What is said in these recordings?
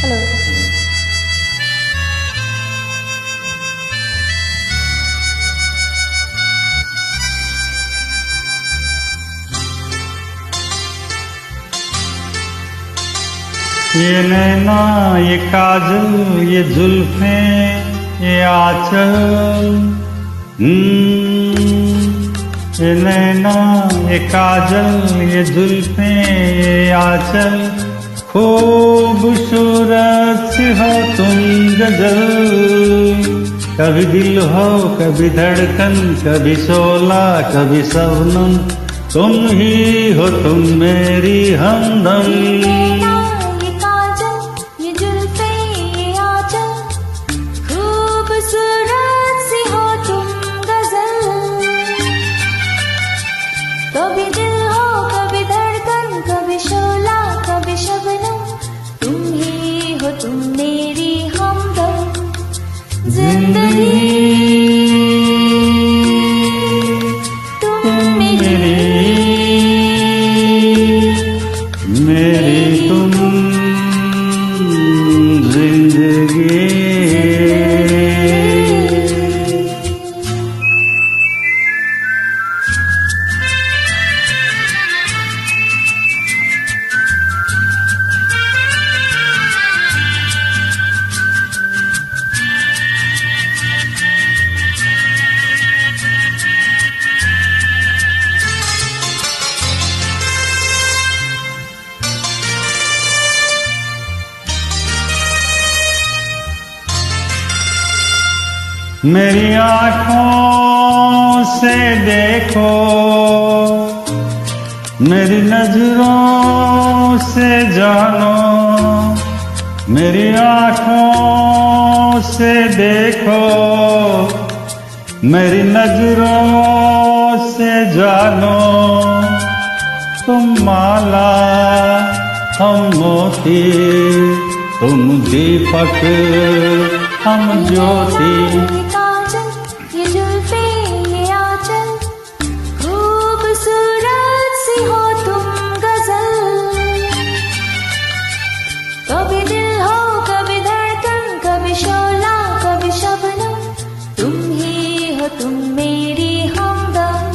Hello. ये नैना, ये काजल, ये जुल्फें, ये आंचल, ये नैना, ये काजल, ये जुल्फें, ये आंचल, खूबसूरत सी हो तुम गजल। कभी दिल हो, कभी धड़कन, कभी शोला, कभी शबनम, तुम ही हो तुम मेरी हमदम। ये काजल, ये जुल्फें, ये आंचल, खूबसूरत सी हो तुम गजल। कभी दिल हो, कभी धड़कन, कभी शोला, कभी शबनम, तुम ही हो तुम मेरी हमदम। जिंदगी मेरी तुम जिंदगी। मेरी आँखों से देखो, मेरी नजरों से जानो, मेरी आँखों से देखो, मेरी नजरों से जानो। तुम माला, हम मोती, तुम दीपक, हम ज्योति। ये काजल, ये जुल्फें, ये आंचल, खूबसूरत सी हो तुम गजल। कभी दिल हो, कभी धड़कन, कभी शोला, कभी शबनम, तुम ही हो तुम मेरी हमदम।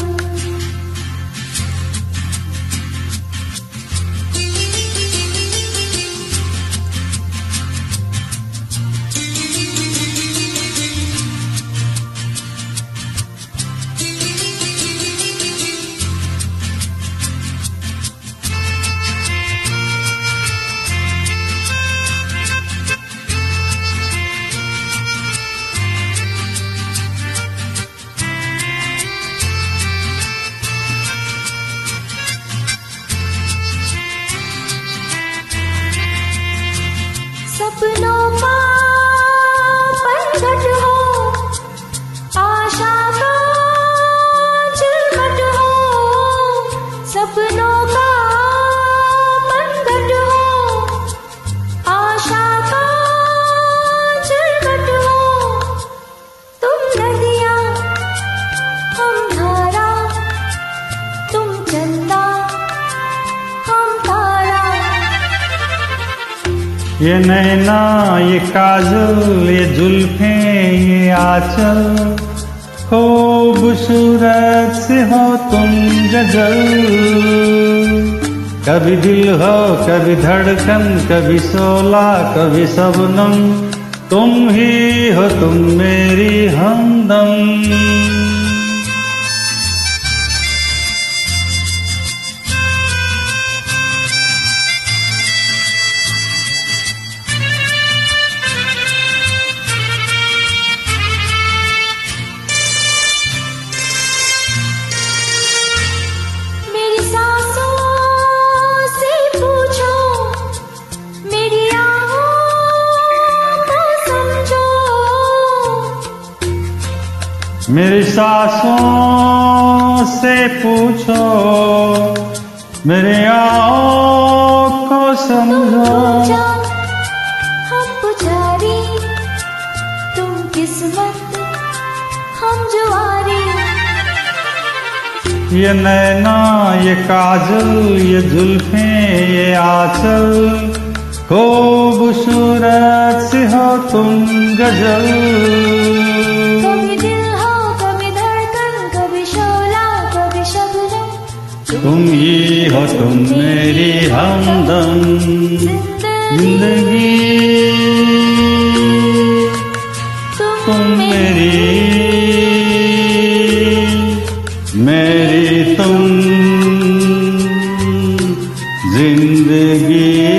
सपनों का पनघट हो, आशा का झिलमिट हो। सपनों का पनघट हो, आशा का झिलमिट हो। तुम नदियाँ, हम धारा, तुम चंदा, हम तारा। ये नैना, ये काजल, ये जुल्फें, ये आंचल, खूबसूरत से हो तुम गजल। कभी दिल हो, कभी धड़कन, कभी शोला, कभी शबनम, तुम ही हो तुम मेरी हमदम। मेरी सांसों से पूछो, मेरी आँखों को समझो। मेरी सांसों से पूछो, मेरे आँखों को समझो। हम पुजारी, तुम किस्मत, हम जुआरी। ये नैना, ये काजल, ये जुल्फें, ये आंचल, खूबसूरत सी हो तुम गजल, कभी दिल हो कभी धड़कन, कभी शोला कभी शबनम, तुम ही हो तुम मेरी हमदम जिंदगी, तुम मेरी तुम जिंदगी।